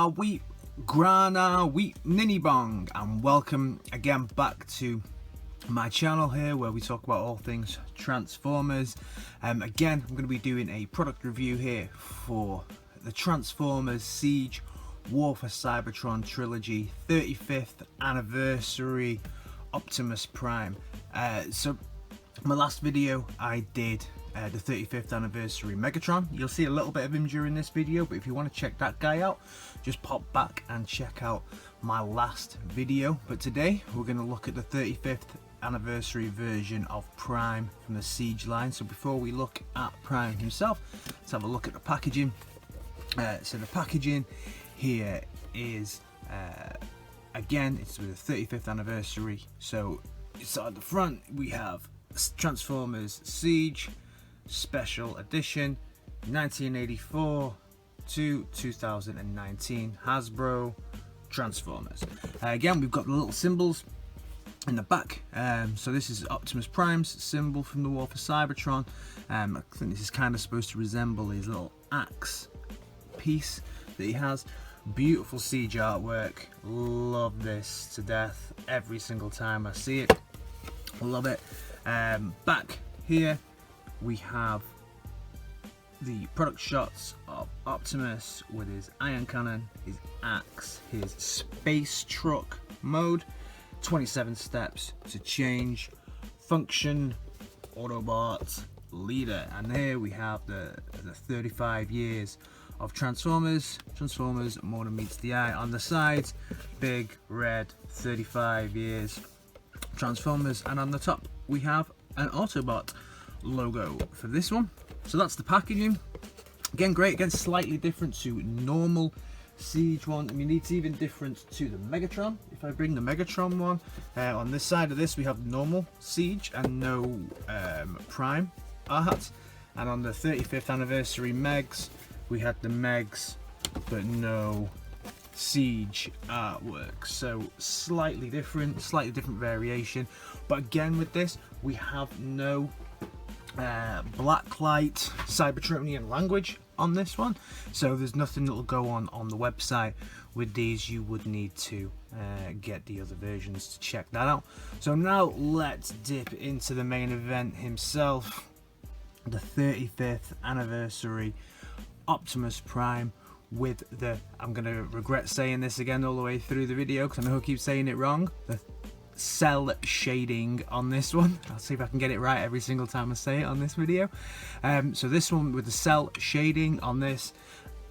Wheat Grana Wheat Ninny Bong, and welcome again back to my channel here where we talk about all things Transformers. Again, I'm going to be doing a product review here for the Transformers Siege War for Cybertron Trilogy 35th Anniversary Optimus Prime. So my last video I did the 35th anniversary Megatron. You'll see a little bit of him during this video, but if you want to check that guy out, just pop back and check out my last video. But today we're going to look at the 35th anniversary version of Prime from the Siege line. So before we look at Prime himself, let's have a look at the packaging. So the packaging here is again, it's with the 35th anniversary. So inside the front we have Transformers Siege Special Edition 1984 to 2019 Hasbro Transformers. Again, we've got the little symbols in the back. So this is Optimus Prime's symbol from the War for Cybertron. I think this is kind of supposed to resemble his little axe piece that he has. Beautiful Siege artwork. Love this to death every single time I see it. Love it. Back here we have the product shots of Optimus with his iron cannon, his axe, his space truck mode, 27 steps to change, function, Autobot, leader, and here we have the 35 years of Transformers more than meets the eye. On the sides, big red 35 years Transformers, and on the top we have an Autobot logo for this one. So that's the packaging. Again, great. Again, slightly different to normal Siege one. I mean, it's even different to the Megatron. If I bring the Megatron one, on this side of this we have normal Siege and no Prime art, and on the 35th anniversary Megs we had the Megs but no Siege artwork. So slightly different variation. But again, with this we have no blacklight Cybertronian language on this one, so there's nothing that will go on the website. With these you would need to get the other versions to check that out. So now let's dip into the main event himself, the 35th anniversary Optimus Prime with the, I'm gonna regret saying this again all the way through the video because I know I keep saying it wrong, the cell shading on this one. I'll see if I can get it right every single time I say it on this video. So this one with the cell shading on this,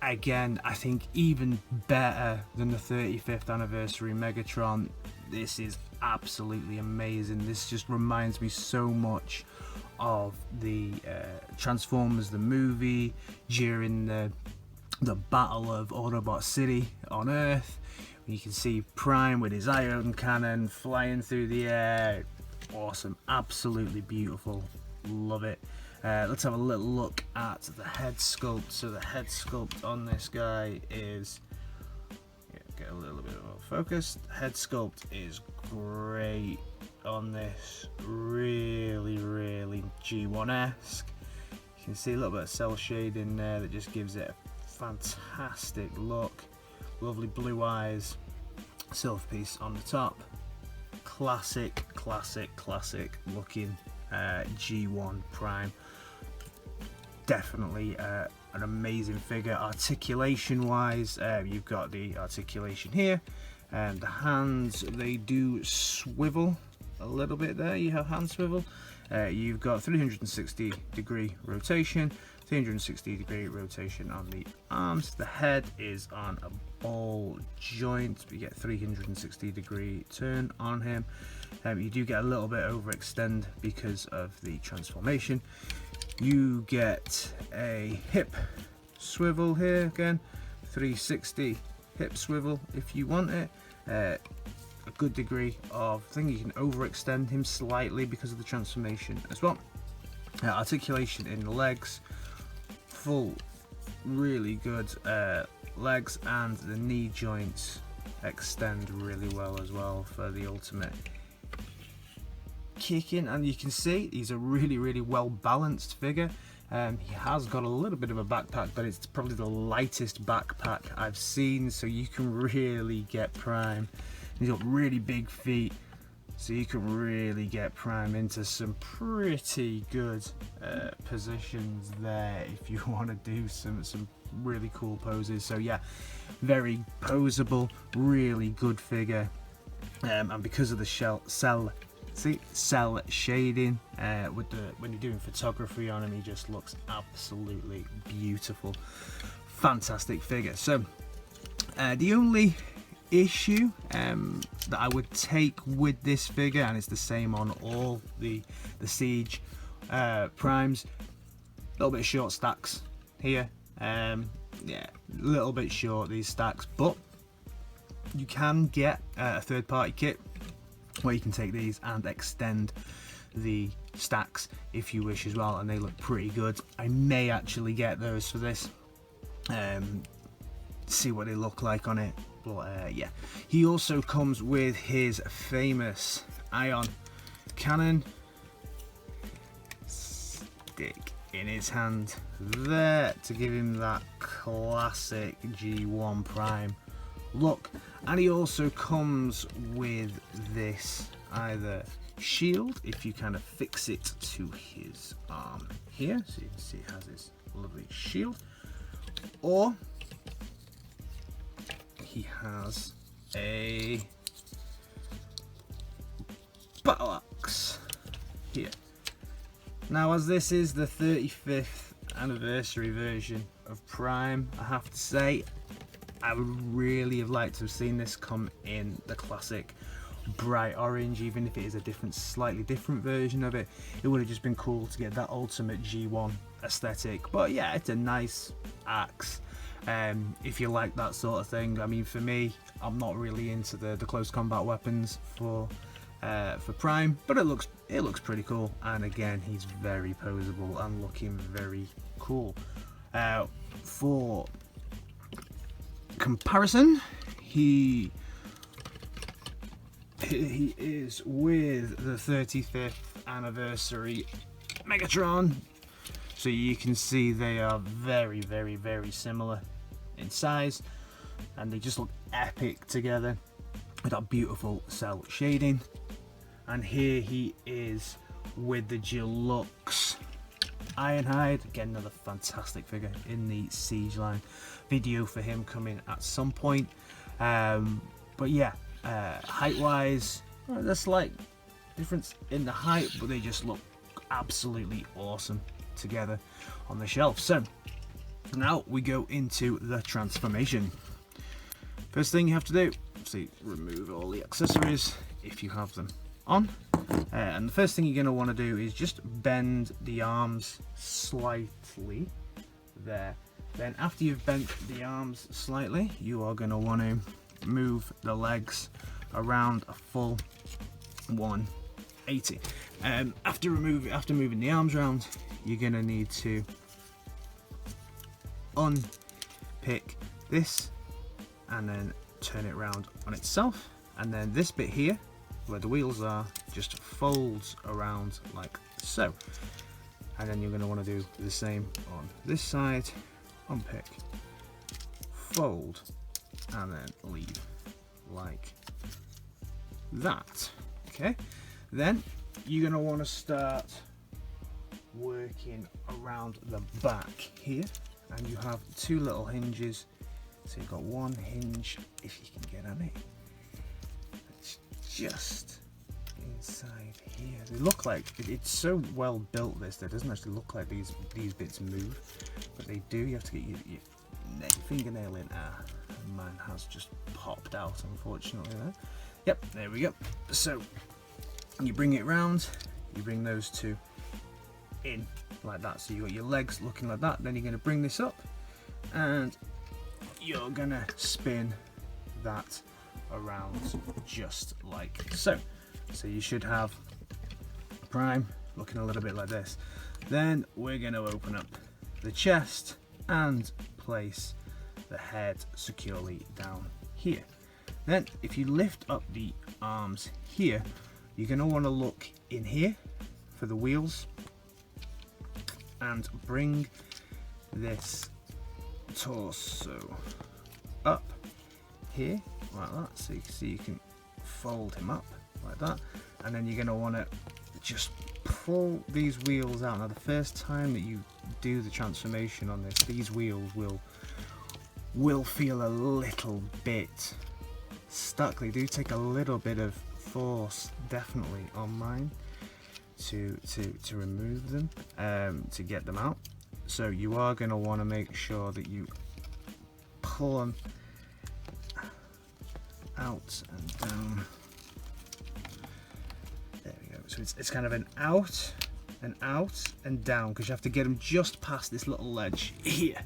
again, I think even better than the 35th anniversary Megatron. This is absolutely amazing. This just reminds me so much of the Transformers the movie during the Battle of Autobot City on Earth. You can see Prime with his iron cannon flying through the air. Awesome, absolutely beautiful, love it. Let's have a little look at the head sculpt. So the head sculpt on this guy is, get a little bit more focused. Head sculpt is great on this, really G1-esque. You can see a little bit of cell shading there that just gives it a fantastic look. Lovely blue eyes, silver piece on the top. Classic looking G1 Prime. Definitely an amazing figure. Articulation wise, you've got the articulation here, and the hands, they do swivel a little bit there. You have hand swivel. You've got 360 degree rotation, 360 degree rotation on the arms. The head is on a ball joint, but you get 360 degree turn on him. You do get a little bit overextend because of the transformation. You get a hip swivel here, again 360 hip swivel if you want it. A good degree of thing, you can overextend him slightly because of the transformation as well. Articulation in the legs, full really good legs, and the knee joints extend really well as well for the ultimate kicking. And you can see he's a really well balanced figure. He has got a little bit of a backpack, but it's probably the lightest backpack I've seen, so you can really get Prime. He's got really big feet, so you can really get Prime into some pretty good positions there if you want to do some really cool poses. So yeah, very poseable, really good figure, and because of the cell shading when you're doing photography on him, he just looks absolutely beautiful. Fantastic figure. So the only issue that I would take with this figure, and it's the same on all the Siege Primes, a little bit of short stacks here. Yeah, a little bit short, these stacks, but you can get a third-party kit where you can take these and extend the stacks if you wish as well, and they look pretty good. I may actually get those for this, see what they look like on it. But yeah, he also comes with his famous ion cannon stick in his hand there to give him that classic G1 Prime look. And he also comes with this either shield, if you kind of fix it to his arm here, so you can see it has this lovely shield, or he has a battle axe here. Now, as this is the 35th anniversary version of Prime, I have to say I would really have liked to have seen this come in the classic bright orange, even if it is a slightly different version of it. It would have just been cool to get that ultimate G1 aesthetic. But yeah, it's a nice axe. If you like that sort of thing. I mean, for me, I'm not really into the close combat weapons for Prime, but it looks pretty cool. And again, he's very poseable and looking very cool. For comparison, he is with the 35th anniversary Megatron, so you can see they are very, very, very similar in size, and they just look epic together with that beautiful cell shading. And here he is with the Deluxe Ironhide. Again, another fantastic figure in the Siege line. Video for him coming at some point. But yeah, height wise, there's a slight difference in the height, but they just look absolutely awesome together on the shelf. So now we go into the transformation. First thing you have to do, see, remove all the accessories if you have them on. And the first thing you're going to want to do is just bend the arms slightly there. Then after you've bent the arms slightly, you are going to want to move the legs around a full 180. After moving the arms around, you're going to need to unpick this and then turn it around on itself, and then this bit here where the wheels are just folds around like so, and then you're going to want to do the same on this side. Unpick, fold, and then leave like that. Okay, then you're going to want to start working around the back here, and you have two little hinges. So you've got one hinge, if you can get on it, it's just inside here. They look like it's so well built, this that it doesn't actually look like these bits move, but they do. You have to get your fingernail in. Mine has just popped out, unfortunately there. Yep, there we go. So you bring it round, you bring those two in like that, so you got your legs looking like that. Then you're going to bring this up and you're gonna spin that around just like so. So you should have Prime looking a little bit like this. Then we're gonna open up the chest and place the head securely down here. Then if you lift up the arms here, you're gonna want to look in here for the wheels, and bring this torso up here like that, so you can fold him up like that, and then you're going to want to just pull these wheels out. Now the first time that you do the transformation on this, these wheels will feel a little bit stuck. They do take a little bit of force, definitely, on mine to remove them, to get them out. So you are going to want to make sure that you pull them out and down. There we go. So it's kind of an out and down, because you have to get them just past this little ledge here.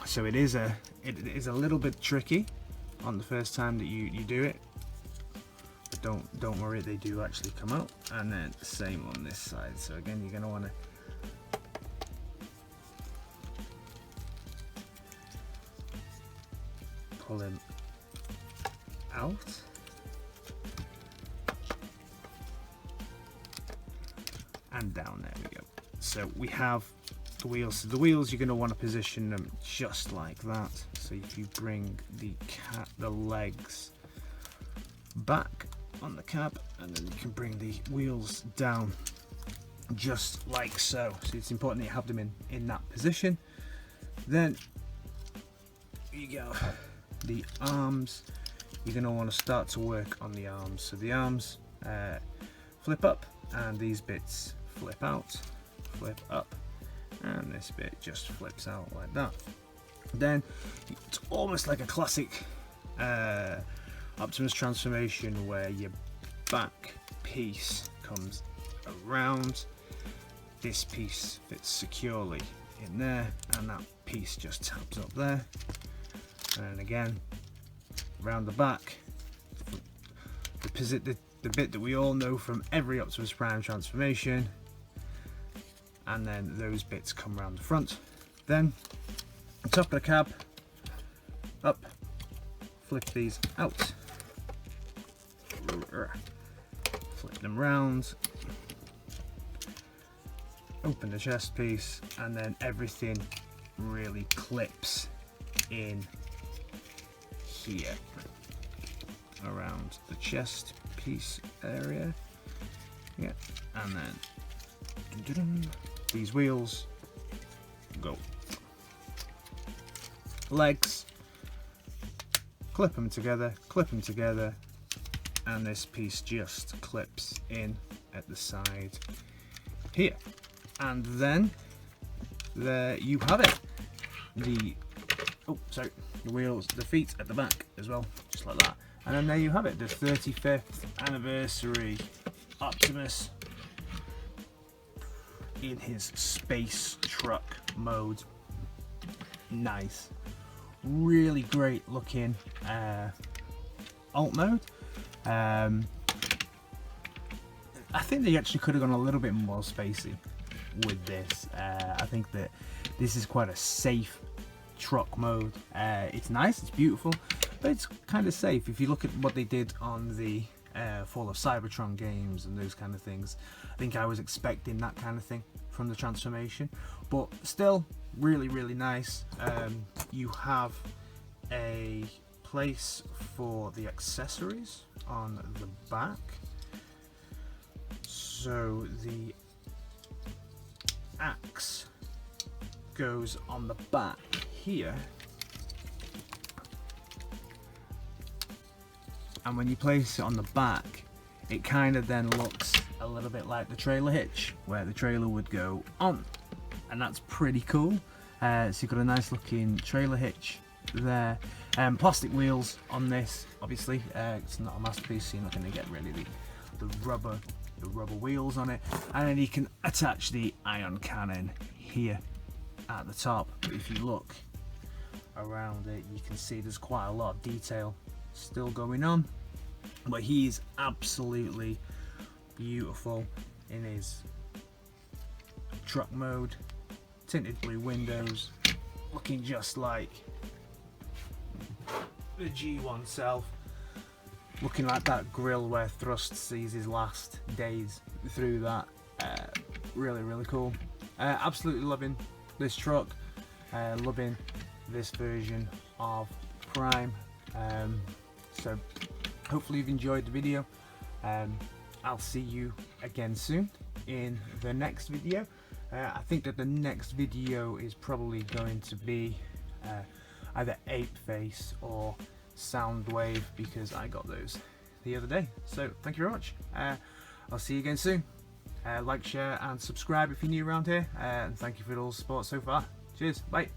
So it is a little bit tricky on the first time that you do it. But don't worry, they do actually come out. And then the same on this side. So again, you're going to want to pull him out and down. There we go. So we have the wheels. So the wheels, you're going to want to position them just like that. So if you bring the legs back on the cab, and then you can bring the wheels down just like so. So it's important that you have them in that position. Then you go. The arms, you're going to want to start to work on the arms. So the arms flip up, and these bits flip out, flip up, and this bit just flips out like that. Then it's almost like a classic Optimus transformation, where your back piece comes around, this piece fits securely in there, and that piece just taps up there. And then again, around the back, the bit that we all know from every Optimus Prime transformation, and then those bits come around the front. Then, on top of the cab, up, flip these out, flip them round, open the chest piece, and then everything really clips in here around the chest piece area. Yeah, and then these wheels go. Legs, clip them together, and this piece just clips in at the side here. And then there you have it. The wheels, the feet at the back as well, just like that. And then there you have it, the 35th anniversary Optimus in his space truck mode. Nice, really great looking alt mode. I think they actually could have gone a little bit more spacey with this. I think that this is quite a safe truck mode. It's nice, it's beautiful, but it's kind of safe. If you look at what they did on the Fall of Cybertron games and those kind of things, I think I was expecting that kind of thing from the transformation, but still really, really nice. You have a place for the accessories on the back. So the axe goes on the back here, and when you place it on the back, it kind of then looks a little bit like the trailer hitch, where the trailer would go on, and that's pretty cool. So you've got a nice looking trailer hitch there. Plastic wheels on this, obviously. It's not a masterpiece, so you're not going to get really the rubber wheels on it. And then you can attach the ion cannon here at the top. But if you look around it, you can see there's quite a lot of detail still going on, but he is absolutely beautiful in his truck mode. Tinted blue windows, looking just like the G1 self, looking like that grill where Thrust sees his last days through that. Really cool. Absolutely loving this truck, loving this version of Prime. So hopefully you've enjoyed the video. I'll see you again soon in the next video. I think that the next video is probably going to be either Ape Face or Soundwave, because I got those the other day. So thank you very much. I'll see you again soon. Like, share and subscribe if you're new around here, and thank you for all the support so far. Cheers, bye.